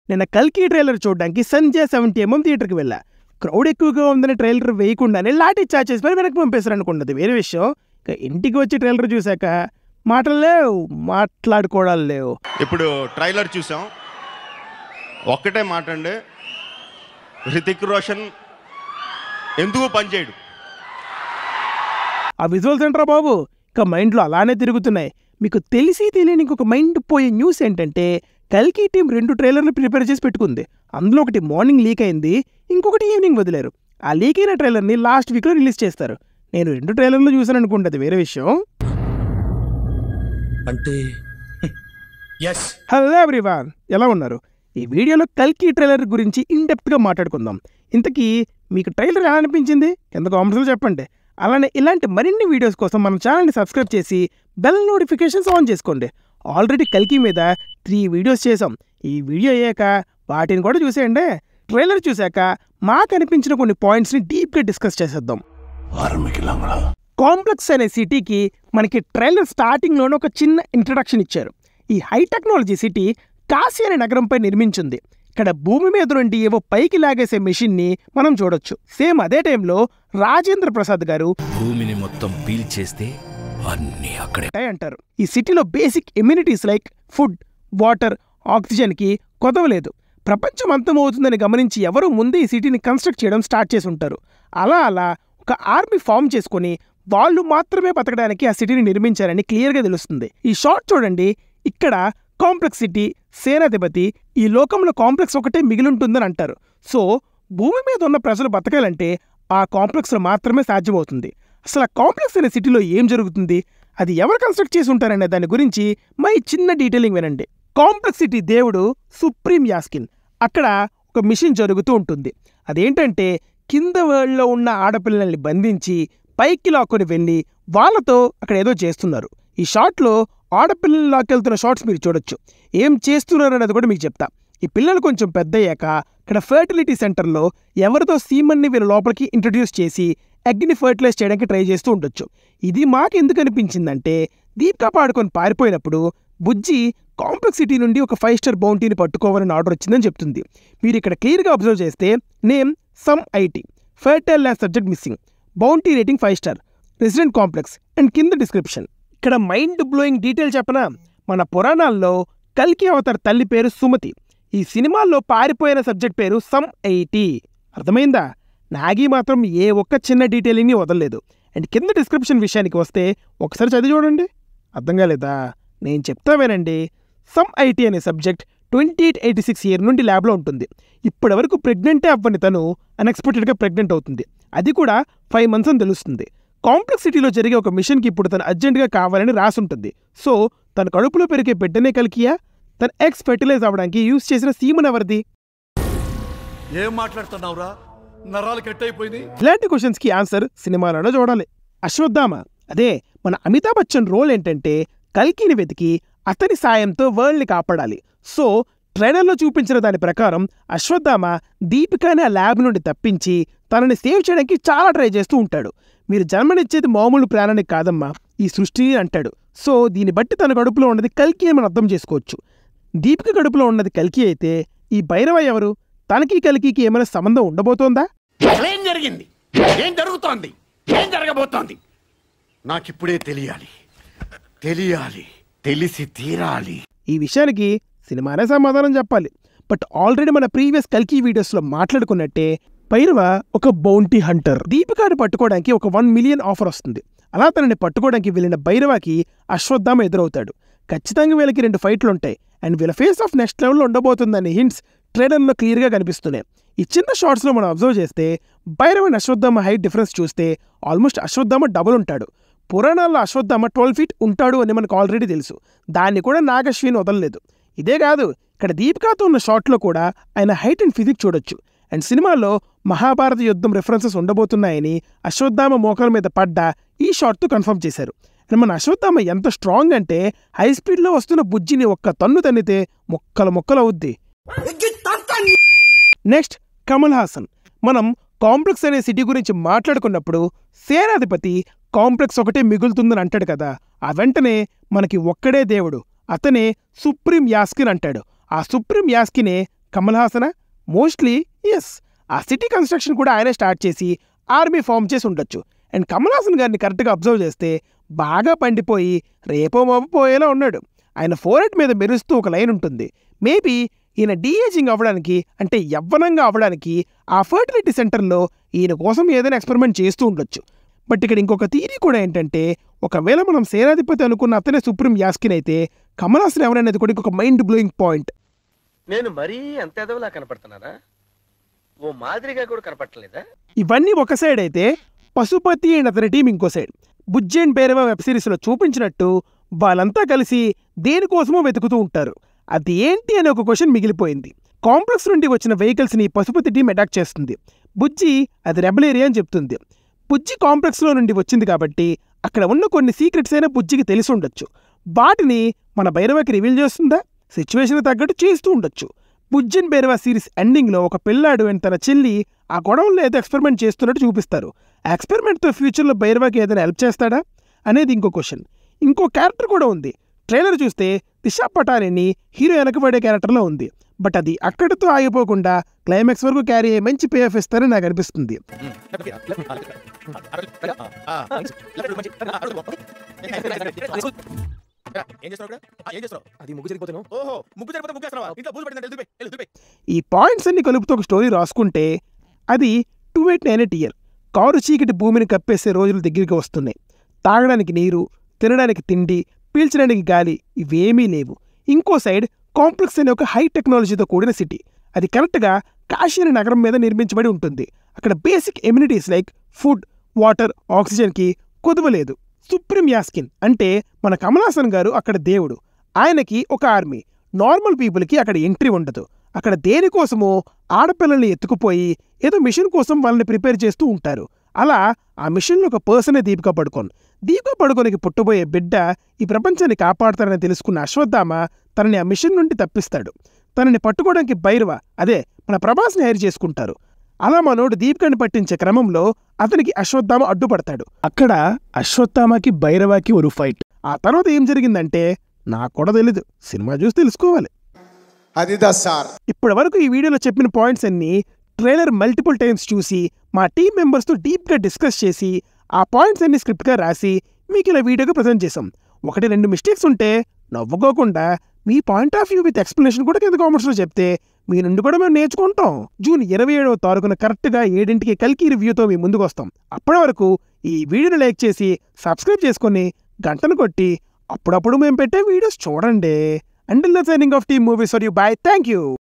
నిన్న కల్కి ట్రైలర్ చూడడానికి సంజయ్ 70mm థియేటర్కి వెళ్ళా. క్రౌడ్ ఎక్కువగా ఉందని ట్రైలర్ వేయకుండానే లాఠీ చార్జ్ చేసి మరి వెనక్కి పంపేశారు అనుకున్నది వేరే విషయం. ఇక ఇంటికి వచ్చి ట్రైలర్ చూశాక మాటలు లేవు, మాట్లాడుకోవడాలు లేవు. ఇప్పుడు ట్రైలర్ చూసాం, ఒక్కటే మాట అండి, హృతిక్ రోషన్ ఎందుకు పనిచేయడు? ఆ విజువల్స్ ఏంట్రా బాబు, ఇక మైండ్లో అలానే తిరుగుతున్నాయి. మీకు తెలిసి తెలియని ఇంకొక మైండ్ పోయే న్యూస్ ఏంటంటే కల్కి టీం 2 ట్రైలర్లు ప్రిపేర్ చేసి పెట్టుకుంది. అందులో ఒకటి మార్నింగ్ లీక్ అయింది, ఇంకొకటి ఈవినింగ్ వదిలేరు. ఆ లీక్ అయిన ట్రైలర్ని లాస్ట్ వీక్లో రిలీజ్ చేస్తారు. నేను 2 ట్రైలర్లు చూసాను అనుకుంటుంది వేరే విషయం. అంటే హలో ఎవ్రీవన్, ఎలా ఉన్నారు? ఈ వీడియోలో కల్కి ట్రైలర్ గురించి ఇన్డెప్త్గా మాట్లాడుకుందాం. ఇంతకీ మీకు ట్రైలర్ ఎలా అనిపించింది కింద కామెంట్స్లో చెప్పండి. అలానే ఇలాంటి మరిన్ని వీడియోస్ కోసం మన ఛానల్ని సబ్స్క్రైబ్ చేసి బెల్ నోటిఫికేషన్స్ ఆన్ చేసుకోండి. ఆల్రెడీ కల్కి మీద 3 వీడియోస్ చేసాం. ఈ వీడియో అయ్యాక వాటిని కూడా చూసేయండి. ట్రైలర్ చూశాక మాకు అనిపించిన కొన్ని పాయింట్స్ని డీప్గా డిస్కస్ చేసేద్దాం. కాంప్లెక్స్ అనే సిటీకి మనకి ట్రైలర్ స్టార్టింగ్లోనే ఒక చిన్న ఇంట్రడక్షన్ ఇచ్చారు. ఈ హై టెక్నాలజీ సిటీ కాశీ అనే నగరంపై నిర్మించింది. ఇక్కడ భూమి మీద నుండి ఏవో పైకి లాగేసే మెషిన్ని మనం చూడొచ్చు. సేమ్ అదే టైంలో రాజేంద్ర ప్రసాద్ గారు భూమిని మొత్తం పీల్ చేస్తే అన్నీ అక్కడే అంటారు. ఈ సిటీలో basic amenities like food, water, ఆక్సిజన్కి కొదవలేదు. ప్రపంచం అంతమవుతుందని గమనించి ఎవరూ ముందే ఈ సిటీని కన్స్ట్రక్ట్ చేయడం స్టార్ట్ చేసి ఉంటారు. అలా ఒక ఆర్మీ ఫామ్ చేసుకుని వాళ్ళు మాత్రమే బతకడానికి ఆ సిటీని నిర్మించారని క్లియర్గా తెలుస్తుంది. ఈ షాట్ చూడండి, ఇక్కడ కాంప్లెక్సిటీ, సేనాధిపతి, ఈ లోకంలో కాంప్లెక్స్ ఒకటే మిగిలింటుందని అంటారు. సో భూమి మీద ఉన్న ప్రజలు బతకాలంటే ఆ కాంప్లెక్స్లో మాత్రమే సాధ్యమవుతుంది. అసలు ఆ కాంప్లెక్స్ అనే సిటీలో ఏం జరుగుతుంది, అది ఎవరు కన్స్ట్రక్ట్ చేసి ఉంటారనే దాని గురించి మై చిన్న డీటెయిలింగ్ వినండి. కాంప్లెక్సిటీ దేవుడు సుప్రీం యాస్కిన్. అక్కడ ఒక మిషన్ జరుగుతూ ఉంటుంది. అదేంటంటే కింద వరల్డ్లో ఉన్న ఆడపిల్లల్ని బంధించి పైకి లాక్కొని వెళ్ళి వాళ్ళతో అక్కడ ఏదో చేస్తున్నారు. ఈ షాట్లో ఆడపిల్లల్ని లాక్కెళ్తున్న షాట్స్ మీరు చూడొచ్చు. ఏం చేస్తున్నారు అనేది కూడా మీకు చెప్తా. ఈ పిల్లలు కొంచెం పెద్ద అయ్యాక ఇక్కడ ఫర్టిలిటీ సెంటర్లో ఎవరితో సీమన్ని వీళ్ళ లోపలికి ఇంట్రడ్యూస్ చేసి ఎగ్ని ఫర్టిలైజ్ చేయడానికి ట్రై చేస్తూ ఉండొచ్చు. ఇది మాకు ఎందుకు అనిపించిందంటే దీపికా పాడుకొని పారిపోయినప్పుడు బుజ్జి కాంప్లెక్సిటీ నుండి ఒక 5 స్టార్ బౌంటీని పట్టుకోవాలని ఆర్డర్ వచ్చిందని చెప్తుంది. మీరు ఇక్కడ క్లియర్గా అబ్జర్వ్ చేస్తే name some IT, fertile land subject missing, bounty rating 5 star, resident complex and కింద డిస్క్రిప్షన్. ఇక్కడ మైండ్ బ్లోయింగ్ డీటెయిల్ చెప్పనా, మన పురాణాల్లో కల్కి అవతార్ తల్లి పేరు సుమతి. ఈ సినిమాల్లో పారిపోయిన సబ్జెక్ట్ పేరు సమ్ ఐటీ. అర్థమైందా? నాగి మాత్రం ఏ ఒక్క చిన్న డీటెయిలింగ్ని వదలలేదు. అండ్ కింద డిస్క్రిప్షన్ విషయానికి వస్తే ఒకసారి చదివి చూడండి. అర్థం కాలేదా? నేను చెప్తా వినండి. సమ్ ఐటీ అనే సబ్జెక్ట్ 2886 ఇయర్ నుండి ల్యాబ్లో ఉంటుంది. ఇప్పటి వరకు ప్రెగ్నెంటే అవ్వని తను అన్ఎక్స్పెక్టెడ్గా ప్రెగ్నెంట్ అవుతుంది. అది కూడా 5 months అని తెలుస్తుంది. కాంప్లెక్సిటీలో జరిగే ఒక మిషన్కి ఇప్పుడు తను అర్జెంటుగా కావాలని రాసుంటుంది. సో తన కడుపులో పెరిగే బిడ్డనే కల్కియా? తన ఎగ్స్ ఫెర్టిలైజ్ అవ్వడానికి యూజ్ చేసిన సీమన్ ఎవరిది? ఏం మాట్లాడుతున్నావురా, నరాలు కట్ అయిపోయింది. ఇలాంటి క్వశ్చన్స్కి ఆన్సర్ సినిమాలోనే చూడాలి. అశ్వత్థామ, అదే మన అమితాబ్ బచ్చన్ రోల్ ఏంటంటే కల్కిని వెతికి అతని సాయంతో వరల్డ్ని కాపాడాలి. సో ట్రైలర్లో చూపించిన దాని ప్రకారం అశ్వత్థామ దీపికాని ఆ ల్యాబ్ నుండి తప్పించి తనని సేవ్ చేయడానికి చాలా ట్రై చేస్తూ ఉంటాడు. మీరు జన్మనిచ్చేది మామూలు ప్రాణానికి కాదమ్మా, ఈ సృష్టిని అంటాడు. సో దీన్ని బట్టి తన కడుపులో ఉన్నది కల్కి అని మనం అర్థం చేసుకోవచ్చు. దీపిక కడుపులో ఉన్నది కల్కి అయితే ఈ భైరవ ఎవరు? తనకి కల్కికి ఏమైనా సంబంధం ఉండబోతోందా? ఏం జరిగింది, ఏం జరుగుతోంది, ఏం జరగబోతోంది నాకిప్పుడే తెలియాలి, తెలిసి తీరాలి. ఈ విషయానికి సినిమానే సమాధానం చెప్పాలి. బట్ ఆల్రెడీ మన ప్రీవియస్ కల్కి వీడియోస్లో మాట్లాడుకున్నట్టే భైరవ ఒక బౌంటీ హంటర్. దీపికాని పట్టుకోవడానికి ఒక 1 million ఆఫర్ వస్తుంది. అలా తనని పట్టుకోవడానికి వెళ్ళిన భైరవకి అశ్వత్థామ ఎదురవుతాడు. ఖచ్చితంగా వీళ్ళకి 2 ఫైట్లు ఉంటాయి. అండ్ వీళ్ళ ఫేస్ ఆఫ్ నెక్స్ట్ లెవెల్లో ఉండబోతుందనే హింట్స్ ట్రైలర్లో క్లియర్గా కనిపిస్తున్నాయి. ఈ చిన్న షార్ట్స్లో మనం అబ్జర్వ్ చేస్తే Bhairava and Ashwatthama height difference చూస్తే ఆల్మోస్ట్ అశ్వత్థామ డబుల్ ఉంటాడు. పురాణాల్లో అశ్వత్థామ 12 feet ఉంటాడు అని మనకు ఆల్రెడీ తెలుసు. దాన్ని కూడా నాగశ్విని వదలలేదు. ఇదే కాదు, ఇక్కడ దీపికాతో ఉన్న షాట్లో కూడా ఆయన హైట్ అండ్ ఫిజిక్ చూడొచ్చు. అండ్ సినిమాలో మహాభారత యుద్ధం రెఫరెన్సెస్ ఉండబోతున్నాయని అశ్వత్థామ మోకాల మీద పడ్డ ఈ షాట్తో కన్ఫర్మ్ చేశారు. అండ్ మన అశ్వత్థామ ఎంత స్ట్రాంగ్ అంటే హై స్పీడ్లో వస్తున్న బుజ్జిని ఒక్క తన్ను తన్నితే మొక్కలు అవుద్ది. నెక్స్ట్ కమల్ హాసన్. మనం కాంప్లెక్స్ అనే సిటీ గురించి మాట్లాడుకున్నప్పుడు సేనాధిపతి కాంప్లెక్స్ ఒకటే మిగులుతుందని అంటాడు కదా. ఆ వెంటనే మనకి ఒక్కడే దేవుడు, అతనే సుప్రీం యాస్కిన్ అంటాడు. ఆ సుప్రీం యాస్కినే కమల్ హాసనా? Mostly yes. ఆ సిటీ కన్స్ట్రక్షన్ కూడా ఆయనే స్టార్ట్ చేసి ఆర్మీ ఫామ్ చేసి ఉండొచ్చు. అండ్ కమల్ హాసన్ గారిని కరెక్ట్గా అబ్జర్వ్ చేస్తే బాగా పండిపోయి రేపో మాపో పోయేలా ఉన్నాడు. ఆయన ఫోరెట్ మీద మెరుస్తూ ఒక లైన్ ఉంటుంది. మేబీ ఈయన డీఏజింగ్ అవ్వడానికి, అంటే యవ్వనంగా అవ్వడానికి ఆ ఫర్టిలిటీ సెంటర్లో ఈయన కోసం ఏదైనా ఎక్స్పెరిమెంట్ చేస్తూ ఉండొచ్చు. బట్ ఇక్కడ ఇంకొక థియరీ కూడా ఏంటంటే, ఒకవేళ మనం సేనాధిపతి అనుకున్న అతనే సుప్రీం యాస్కిన్ అయితే కమల్ హాసన్ ఎవరనేది కూడా ఇంకొక మైండ్ బ్లోయింగ్ పాయింట్. నేను మరీ అంత ఎదవలా కనపడుతున్నానా? ఓ మాదిరిగా కూడా కనపడలేదా? ఇవన్నీ ఒక సైడ్ అయితే, పశుపతి అండ్ అతని టీం ఇంకో side. Bujji and Bhairava web సిరీస్లో చూపించినట్టు వాళ్ళంతా కలిసి దేనికోసమో వెతుకుతూ ఉంటారు. అది ఏంటి అనే ఒక క్వశ్చన్ మిగిలిపోయింది. కాంప్లెక్స్ నుండి వచ్చిన వెహికల్స్ని పశుపతి టీం అటాక్ చేస్తుంది. బుజ్జి అది రెబల్ ఏరియా అని చెప్తుంది. బుజ్జి కాంప్లెక్స్లో నుండి వచ్చింది కాబట్టి అక్కడ ఉన్న కొన్ని సీక్రెట్స్ అయినా బుజ్జికి తెలిసి ఉండొచ్చు. వాటిని మన భైరవకి రివీల్ చేస్తుందా? సిచ్యువేషన్ తగ్గట్టు చేస్తూ ఉండొచ్చు. బుజ్జి అండ్ భైరవ సిరీస్ ఎండింగ్లో ఒక పిల్లాడు అండ్ తన చెల్లి ఆ గొడవల్లో ఏదో ఎక్స్పెరిమెంట్ చేస్తున్నట్టు చూపిస్తారు. ఆ ఎక్స్పెరిమెంట్తో ఫ్యూచర్లో భైరవకి ఏదైనా హెల్ప్ చేస్తాడా అనేది ఇంకో క్వశ్చన్. ఇంకో క్యారెక్టర్ కూడా ఉంది. ట్రైలర్ చూస్తే దిశా పటాని హీరో వెనకబడే క్యారెక్టర్లో ఉంది. బట్ అది అక్కడితో ఆగిపోకుండా క్లైమాక్స్ వరకు క్యారీ అయ్యే మంచి పే ఆఫ్ ఇస్తారని నాకు అనిపిస్తుంది. ఈ పాయింట్స్ అన్ని కలుపుతూ ఒక స్టోరీ రాసుకుంటే అది 2898 కారు చీకటి భూమిని కప్పేసే రోజులు దగ్గరికి వస్తున్నాయి. తాగడానికి నీరు, తినడానికి తిండి, పీల్చడానికి గాలి ఇవేమీ లేవు. ఇంకో సైడ్ కాంప్లెక్స్ అనే ఒక హై టెక్నాలజీతో కూడిన సిటీ. అది కరెక్ట్గా కాశీ అనే నగరం మీద నిర్మించబడి ఉంటుంది. అక్కడ basic amenities like food, water, ఆక్సిజన్కి కొదువలేదు. సుప్రీం యాస్కిన్ అంటే మన కమల్ హాసన్ గారు అక్కడ దేవుడు. ఆయనకి ఒక ఆర్మీ. నార్మల్ పీపుల్కి అక్కడ ఎంట్రీ ఉండదు. అక్కడ దేనికోసమో ఆడపిల్లల్ని ఎత్తుకుపోయి ఏదో మిషన్ కోసం వాళ్ళని ప్రిపేర్ చేస్తూ ఉంటారు. అలా ఆ మిషన్లో ఒక పర్సనే దీపికా పడుకోన్. దీపికా పడుకోనికి పుట్టబోయే బిడ్డ ఈ ప్రపంచాన్ని కాపాడుతారని తెలుసుకున్న అశ్వత్థామ తనని ఆ మిషన్ నుండి తప్పిస్తాడు. తనని పట్టుకోవడానికి భైరవ, అదే మన ప్రభాస్ని హైర్ చేసుకుంటారు. అలా మనోడు దీపికాని పట్టించే క్రమంలో అతనికి అశ్వత్థామ అడ్డుపడతాడు. అక్కడ అశ్వత్థామకి భైరవకి ఒక ఫైట్. ఆ తర్వాత ఏం జరిగిందంటే నాకు కూడా తెలీదు, సినిమా చూసి తెలుసుకోవాలి. ఇప్పటి వరకు ఈ వీడియోలో చెప్పిన పాయింట్స్ అన్ని ట్రైలర్ మల్టిపుల్ టైమ్స్ చూసి మా టీం మెంబర్స్తో డీప్గా డిస్కస్ చేసి ఆ పాయింట్స్ అన్ని స్క్రిప్ట్గా రాసి మీకు ఇలా వీడియోగా ప్రజెంట్ చేసాం. 1-2 మిస్టేక్స్ ఉంటే నవ్వుకోకుండా మీ point of view with explanation కూడా కింద కామెంట్స్లో చెప్తే మీ నుండి కూడా మేము నేర్చుకుంటాం. జూన్ 27వ తారీఖున కరెక్ట్గా 7ంటికి కల్కి రివ్యూతో మీ ముందుకు వస్తాం. అప్పటి వరకు ఈ వీడియోని లైక్ చేసి సబ్స్క్రైబ్ చేసుకొని గంటను కొట్టి అప్పుడప్పుడు మేము పెట్టే వీడియోస్ చూడండి. Until the signing of Team Movies for you. Bye. Thank you.